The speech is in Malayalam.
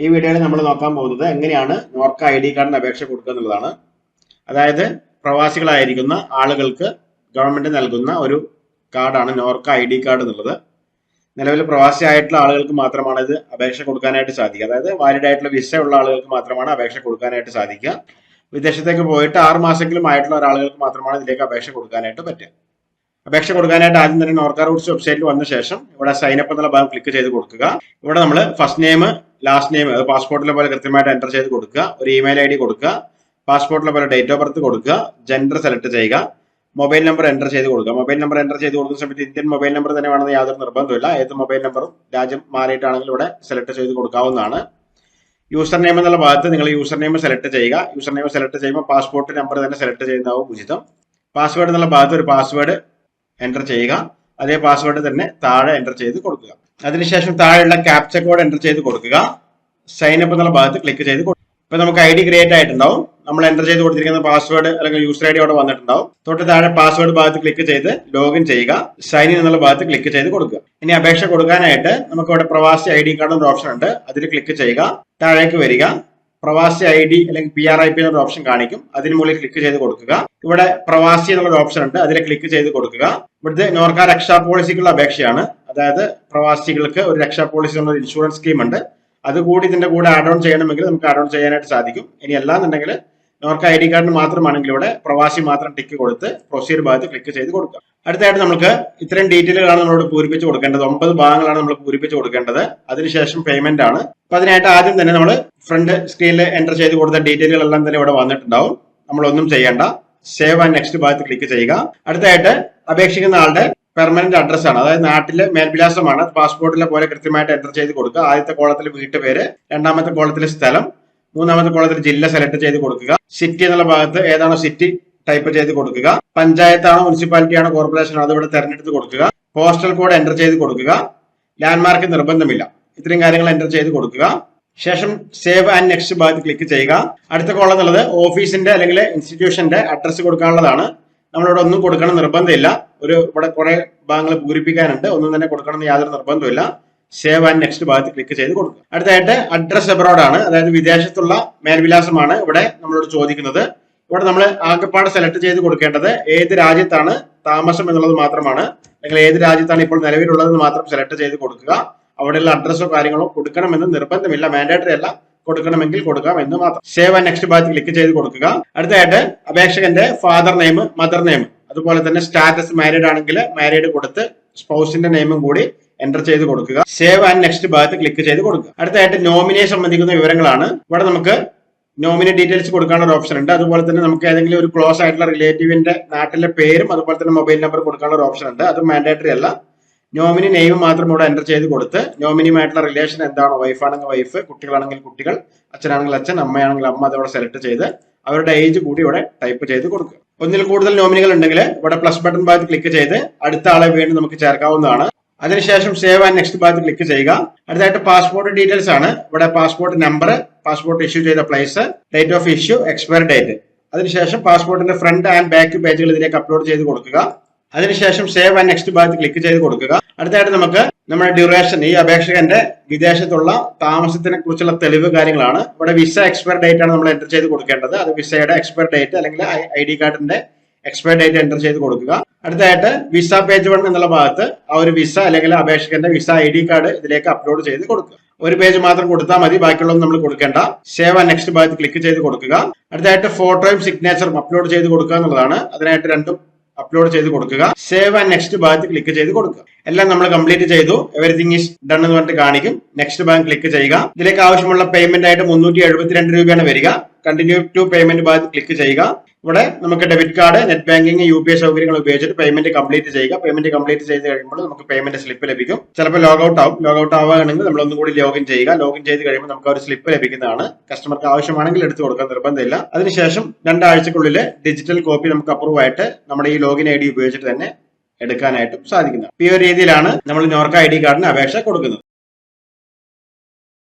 ഈ വീഡിയോയിൽ നമ്മൾ നോക്കാൻ പോകുന്നത് എങ്ങനെയാണ് നോർക്ക ID കാർഡിന് അപേക്ഷ കൊടുക്കുക എന്നുള്ളതാണ്. അതായത് പ്രവാസികളായിരിക്കുന്ന ആളുകൾക്ക് ഗവൺമെന്റ് നൽകുന്ന ഒരു കാർഡാണ് നോർക്ക ID കാർഡ് എന്നുള്ളത്. നിലവിൽ പ്രവാസി ആയിട്ടുള്ള ആളുകൾക്ക് മാത്രമാണ് ഇത് അപേക്ഷ കൊടുക്കാനായിട്ട് സാധിക്കുക. അതായത് വാലിഡ് ആയിട്ടുള്ള വിസ ഉള്ള ആളുകൾക്ക് മാത്രമാണ് അപേക്ഷ കൊടുക്കാനായിട്ട് സാധിക്കുക. വിദേശത്തേക്ക് പോയിട്ട് 6 മാസമെങ്കിലും ആയിട്ടുള്ള ഒരാളുകൾക്ക് മാത്രമാണ് ഇതിലേക്ക് അപേക്ഷ കൊടുക്കാനായിട്ട് പറ്റുക. അപേക്ഷ കൊടുക്കാനായിട്ട് ആദ്യം തന്നെ നോർക്ക റൂട്ട്സ് വെബ്സൈറ്റിൽ വന്ന ശേഷം ഇവിടെ സൈനപ്പ് എന്നുള്ള ഭാഗം ക്ലിക്ക് ചെയ്ത് കൊടുക്കുക. ഇവിടെ നമ്മൾ ഫസ്റ്റ് നെയിം ലാസ്റ്റ് നെയിം അത് പാസ്പോർട്ടിലെ പോലെ കൃത്യമായിട്ട് എൻ്റർ ചെയ്ത് കൊടുക്കുക. ഒരു ഇമെയിൽ ID കൊടുക്കുക. പാസ്പോർട്ടിലെ പോലെ ഡേറ്റ് ഓഫ് ബർത്ത് കൊടുക്കുക. ജെൻഡർ സെലക്ട് ചെയ്യുക. മൊബൈൽ നമ്പർ എൻ്റർ ചെയ്ത് കൊടുക്കുക. മൊബൈൽ നമ്പർ എൻ്റർ ചെയ്ത് കൊടുക്കുന്ന സമയത്ത് ഇന്ത്യൻ മൊബൈൽ നമ്പർ തന്നെ വേണമെന്ന് യാതൊരു നിർബന്ധമില്ല. ഏത് മൊബൈൽ നമ്പറും രാജ്യം മാറിയിട്ടാണെങ്കിൽ ഇവിടെ സെലക്ട് ചെയ്ത് കൊടുക്കാവുന്നതാണ്. യൂസർ നെയിം എന്നുള്ള ഭാഗത്ത് നിങ്ങൾ യൂസർ നെയിം സെലക്ട് ചെയ്യുക. യൂസർ നെയിം സെലക്ട് ചെയ്യുമ്പോൾ പാസ്പോർട്ട് നമ്പർ തന്നെ സെലക്ട് ചെയ്യുന്നതാവും ഉചിതം. പാസ്വേഡ് എന്നുള്ള ഭാഗത്ത് ഒരു പാസ്വേഡ് എൻ്റർ ചെയ്യുക. അതേ പാസ്വേഡ് തന്നെ താഴെ എൻ്റർ ചെയ്ത് കൊടുക്കുക. അതിനുശേഷം താഴെയുള്ള ക്യാപ്ച കോഡ് എൻ്റർ ചെയ്ത് കൊടുക്കുക. സൈനപ്പ് എന്നുള്ള ഭാഗത്ത് ക്ലിക്ക് ചെയ്ത് കൊടുക്കുക. ഇപ്പൊ നമുക്ക് ID ക്രിയേറ്റ് ആയിട്ടുണ്ടാവും. നമ്മൾ എൻ്റർ ചെയ്ത് കൊടുത്തിരിക്കുന്ന പാസ്വേഡ് അല്ലെങ്കിൽ യൂസർ ID അവിടെ വന്നിട്ടുണ്ടാവും. തൊട്ട് താഴെ പാസ്വേഡ് ഭാഗത്ത് ക്ലിക്ക് ചെയ്ത് ലോഗിൻ ചെയ്യുക. സൈൻ ഇൻ എന്നുള്ള ഭാഗത്ത് ക്ലിക്ക് ചെയ്ത് കൊടുക്കുക. ഇനി അപേക്ഷ കൊടുക്കാനായിട്ട് നമുക്ക് ഇവിടെ പ്രവാസി ID കാർഡ് എന്ന ഓപ്ഷൻ ഉണ്ട്. അതിൽ ക്ലിക്ക് ചെയ്യുക. താഴേക്ക് വരിക. പ്രവാസി ID അല്ലെങ്കിൽ PRIP എന്നൊരു ഓപ്ഷൻ കാണിക്കും. അതിന് മുകളിൽ ക്ലിക്ക് ചെയ്ത് കൊടുക്കുക. ഇവിടെ പ്രവാസി എന്നുള്ള ഓപ്ഷൻ ഉണ്ട്. അതിൽ ക്ലിക്ക് ചെയ്ത് കൊടുക്കുക. ഇവിടുത്തെ നോർക്ക രക്ഷാ പോളിസിക്കുള്ള അപേക്ഷയാണ്. അതായത് പ്രവാസികൾക്ക് ഒരു രക്ഷാ പോളിസി എന്നൊരു ഇൻഷുറൻസ് സ്കീം ഉണ്ട്. അതുകൂടി ഇതിന്റെ കൂടെ ആഡ് ഓൺ ചെയ്യണമെങ്കിൽ നമുക്ക് ആഡ് ഓൺ ചെയ്യാനായിട്ട് സാധിക്കും. ഇനി അല്ലാന്നുണ്ടെങ്കിൽ നോർക്ക ID കാർഡിന് മാത്രമാണെങ്കിൽ ഇവിടെ പ്രവാസി മാത്രം ടിക്ക് കൊടുത്ത് പ്രൊസീഡ് ഭാഗത്ത് ക്ലിക്ക് ചെയ്ത് കൊടുക്കുക. അടുത്തായിട്ട് നമുക്ക് ഇത്രയും ഡീറ്റെയിലുകളാണ് നമ്മളോട് പൂരിപ്പിച്ച് കൊടുക്കേണ്ടത്. 9 ഭാഗങ്ങളാണ് നമ്മൾ പൂരിപ്പിച്ച് കൊടുക്കേണ്ടത്. അതിനുശേഷം പേയ്മെന്റ് ആണ്. അപ്പൊ അതിനായിട്ട് ആദ്യം തന്നെ നമ്മൾ ഫ്രണ്ട് സ്ക്രീനിൽ എൻ്റർ ചെയ്ത് കൊടുത്ത ഡീറ്റെയിലുകളെല്ലാം തന്നെ ഇവിടെ വന്നിട്ടുണ്ടാവും. നമ്മളൊന്നും ചെയ്യേണ്ട. സേവ് ആൻഡ് നെക്സ്റ്റ് ഭാഗത്ത് ക്ലിക്ക് ചെയ്യുക. അടുത്തായിട്ട് അപേക്ഷിക്കുന്ന ആളുടെ പെർമനന്റ് അഡ്രസ് ആണ്. അതായത് നാട്ടിലെ മേൽവിലാസമാണ്. പാസ്പോർട്ടിലെ പോലെ കൃത്യമായിട്ട് എൻ്റർ ചെയ്ത് കൊടുക്കുക. ആദ്യത്തെ കോളത്തിൽ വീട്ടുപേര്, രണ്ടാമത്തെ കോളത്തിൽ സ്ഥലം, മൂന്നാമത്തെ കോളത്തിൽ ജില്ല സെലക്ട് ചെയ്ത് കൊടുക്കുക. സിറ്റി എന്നുള്ള ഭാഗത്ത് ഏതാണോ സിറ്റി ടൈപ്പ് ചെയ്ത് കൊടുക്കുക. പഞ്ചായത്താണോ മുനിസിപ്പാലിറ്റി ആണോ കോർപ്പറേഷൻ അത് ഇവിടെ തെരഞ്ഞെടുത്ത് കൊടുക്കുക. പോസ്റ്റൽ കോഡ് എൻ്റർ ചെയ്ത് കൊടുക്കുക. ലാൻഡ്മാർക്ക് നിർബന്ധമില്ല. ഇത്രയും കാര്യങ്ങൾ എൻ്റർ ചെയ്ത് കൊടുക്കുക. ശേഷം സേവ് ആൻഡ് നെക്സ്റ്റ് ഭാഗത്ത് ക്ലിക്ക് ചെയ്യുക. അടുത്ത കോളം എന്നുള്ളത് ഓഫീസിന്റെ അല്ലെങ്കിൽ ഇൻസ്റ്റിറ്റ്യൂഷന്റെ അഡ്രസ് കൊടുക്കാനുള്ളതാണ്. നമ്മളിവിടെ ഒന്നും കൊടുക്കണം നിർബന്ധമില്ല. ഇവിടെ കുറെ ഭാഗങ്ങൾ പൂരിപ്പിക്കാനുണ്ട്. ഒന്നും തന്നെ കൊടുക്കണം എന്ന് യാതൊരു നിർബന്ധമില്ല. സേവ് ആൻഡ് നെക്സ്റ്റ് ഭാഗത്ത് ക്ലിക്ക് ചെയ്ത് കൊടുക്കുക. അടുത്തായിട്ട് അഡ്രസ് എബ്രോഡ് ആണ്. അതായത് വിദേശത്തുള്ള മേൽവിലാസമാണ് ഇവിടെ നമ്മളോട് ചോദിക്കുന്നത്. ഇവിടെ നമ്മൾ ആകെപ്പാട് സെലക്ട് ചെയ്ത് കൊടുക്കേണ്ടത് ഏത് രാജ്യത്താണ് താമസം എന്നുള്ളത് മാത്രമാണ്. അല്ലെങ്കിൽ ഏത് രാജ്യത്താണ് ഇപ്പോൾ നിലവിലുള്ളതെന്ന് മാത്രം സെലക്ട് ചെയ്ത് കൊടുക്കുക. അവിടെയുള്ള അഡ്രസ്സോ കാര്യങ്ങളോ കൊടുക്കണമെന്ന് നിർബന്ധമില്ല. മാൻഡേറ്ററി അല്ല. കൊടുക്കണമെങ്കിൽ കൊടുക്കാം എന്ന് മാത്രം. സേവ് ആൻഡ് നെക്സ്റ്റ് ഭാഗത്ത് ക്ലിക്ക് ചെയ്ത് കൊടുക്കുക. അടുത്തായിട്ട് അപേക്ഷകന്റെ ഫാദർ നെയിം, മദർ നെയിം, അതുപോലെ തന്നെ സ്റ്റാറ്റസ് മാരീഡ് ആണെങ്കിൽ മാരീഡ് കൊടുത്ത് സ്പൗസിന്റെ നെയിമും കൂടി എൻ്റർ ചെയ്ത് കൊടുക്കുക. സേവ് ആൻഡ് നെക്സ്റ്റ് ഭാഗത്ത് ക്ലിക്ക് ചെയ്ത് കൊടുക്കുക. അടുത്തായിട്ട് നോമിനിയെ സംബന്ധിക്കുന്ന വിവരങ്ങളാണ്. ഇവിടെ നമുക്ക് നോമിനി ഡീറ്റെയിൽസ് കൊടുക്കാനുള്ള ഒരു ഓപ്ഷൻ ഉണ്ട്. അതുപോലെ തന്നെ നമുക്ക് ഏതെങ്കിലും ഒരു ക്ലോസ് ആയിട്ടുള്ള റിലേറ്റീവിന്റെ നാട്ടിലെ പേരും അതുപോലെ തന്നെ മൊബൈൽ നമ്പർ കൊടുക്കാനുള്ള ഒരു ഓപ്ഷൻ ഉണ്ട്. അത് മാൻഡേറ്ററി അല്ല. നോമിനി നെയിം മാത്രം ഇവിടെ എൻ്റർ ചെയ്ത് കൊടുത്ത് നോമിനിയുമായിട്ടുള്ള റിലേഷൻ എന്താണോ, വൈഫാണെങ്കിൽ വൈഫ്, കുട്ടികളാണെങ്കിൽ കുട്ടികൾ, അച്ഛനാണെങ്കിൽ അച്ഛൻ, അമ്മയാണെങ്കിൽ അമ്മ, അതോടെ സെലക്ട് ചെയ്ത് അവരുടെ ഏജ് കൂടി ഇവിടെ ടൈപ്പ് ചെയ്ത് കൊടുക്കുക. ഒന്നിൽ കൂടുതൽ നോമിനികൾ ഉണ്ടെങ്കിൽ ഇവിടെ പ്ലസ് ബട്ടൺ ഭാഗത്ത് ക്ലിക്ക് ചെയ്ത് അടുത്ത ആളെ വീണ്ടും നമുക്ക് ചേർക്കാവുന്നതാണ്. അതിനുശേഷം സേവ് ആൻഡ് നെക്സ്റ്റ് ഭാഗത്ത് ക്ലിക്ക് ചെയ്യുക. അടുത്തായിട്ട് പാസ്പോർട്ട് ഡീറ്റെയിൽസ് ആണ്. ഇവിടെ പാസ്പോർട്ട് നമ്പർ, പാസ്പോർട്ട് ഇഷ്യൂ ചെയ്ത place, date of issue, expire date. അതിനുശേഷം പാസ്പോർട്ടിന്റെ ഫ്രണ്ട് ആൻഡ് ബാക്ക് പേജുകൾ ഇതിലേക്ക് അപ്ലോഡ് ചെയ്ത് കൊടുക്കുക. അതിനുശേഷം സേവ് ആൻഡ് നെക്സ്റ്റ് ഭാഗത്ത് ക്ലിക്ക് ചെയ്ത് കൊടുക്കുക. അടുത്തായിട്ട് നമുക്ക് നമ്മുടെ ഡ്യൂറേഷൻ, ഈ അപേക്ഷകന്റെ വിദേശത്തുള്ള താമസത്തിനെ കുറിച്ചുള്ള തെളിവ് കാര്യങ്ങളാണ്. ഇവിടെ വിസ എക്സ്പയർ ഡേറ്റ് ആണ് നമ്മൾ എൻ്റർ ചെയ്ത് കൊടുക്കേണ്ടത്. അത് വിസയുടെ എക്സ്പയർ ഡേറ്റ് അല്ലെങ്കിൽ ID കാർഡിന്റെ എക്സ്പയർ ഡേറ്റ് എൻ്റർ ചെയ്ത് കൊടുക്കുക. അടുത്തായിട്ട് വിസ പേജ് 1 എന്നുള്ള ഭാഗത്ത് ആ ഒരു വിസ അല്ലെങ്കിൽ അപേക്ഷകന്റെ വിസ ID കാർഡ് ഇതിലേക്ക് അപ്ലോഡ് ചെയ്ത് കൊടുക്കുക. ഒരു പേജ് മാത്രം കൊടുത്താൽ മതി, ബാക്കിയുള്ളതൊന്നും നമ്മൾ കൊടുക്കേണ്ട. സേവ് ആൻഡ് നെക്സ്റ്റ് ഭാഗത്ത് ക്ലിക്ക് ചെയ്ത് കൊടുക്കുക. അടുത്തായിട്ട് ഫോട്ടോയും സിഗ്നേച്ചറും അപ്ലോഡ് ചെയ്ത് കൊടുക്കുക എന്നുള്ളതാണ്. അതിനായിട്ട് രണ്ടും അപ്ലോഡ് ചെയ്ത് കൊടുക്കുക. സേവ് ആൻഡ് നെക്സ്റ്റ് ഭാഗത്ത് ക്ലിക്ക് ചെയ്ത് കൊടുക്കുക. എല്ലാം നമ്മൾ കംപ്ലീറ്റ് ചെയ്തു. എവരിതിങ് ഈസ് ഡൺ എന്ന് പറഞ്ഞിട്ട് കാണിക്കും. നെക്സ്റ്റ് ഭാഗം ക്ലിക്ക് ചെയ്യുക. ഇതിലേക്ക് ആവശ്യമുള്ള പേയ്മെന്റ് ആയിട്ട് 372 രൂപയാണ് വരിക. കണ്ടിന്യൂ ടു പേയ്മെന്റ് ഭാഗത്ത് ക്ലിക്ക് ചെയ്യുക. ഇവിടെ നമുക്ക് debit card, net banking, UPI സൗകര്യങ്ങൾ ഉപയോഗിച്ചിട്ട് പേയ്മെന്റ് കംപ്ലീറ്റ് ചെയ്യുക. പേയ്മെന്റ് കംപ്ലീറ്റ് ചെയ്ത് കഴിയുമ്പോൾ നമുക്ക് പേയ്മെന്റ് സ്ലിപ്പ് ലഭിക്കും. ചിലപ്പോൾ ലോഗൌട്ട് ആവും. ലോഗൌട്ട് ആവുകയാണെങ്കിൽ നമ്മൾ ഒന്നും കൂടി ലോഗിൻ ചെയ്യുക. ലോഗിൻ ചെയ്ത് കഴിയുമ്പോൾ നമുക്ക് ഒരു സ്ലിപ്പ് ലഭിക്കുന്നതാണ്. കസ്റ്റമർക്ക് ആവശ്യമാണെങ്കിൽ എടുത്തു കൊടുക്കാൻ നിർബന്ധമില്ല. അതിനുശേഷം 2 ആഴ്ചക്കുള്ളിൽ ഡിജിറ്റൽ കോപ്പി നമുക്ക് അപ്രൂവ് ആയിട്ട് നമ്മുടെ ഈ ലോഗിൻ ID ഉപയോഗിച്ചിട്ട് തന്നെ എടുക്കാനായിട്ടും സാധിക്കുന്നതാണ്. ഈ ഒരു രീതിയിലാണ് നമ്മൾ നോർക്ക ID കാർഡിന് അപേക്ഷ കൊടുക്കുന്നത്.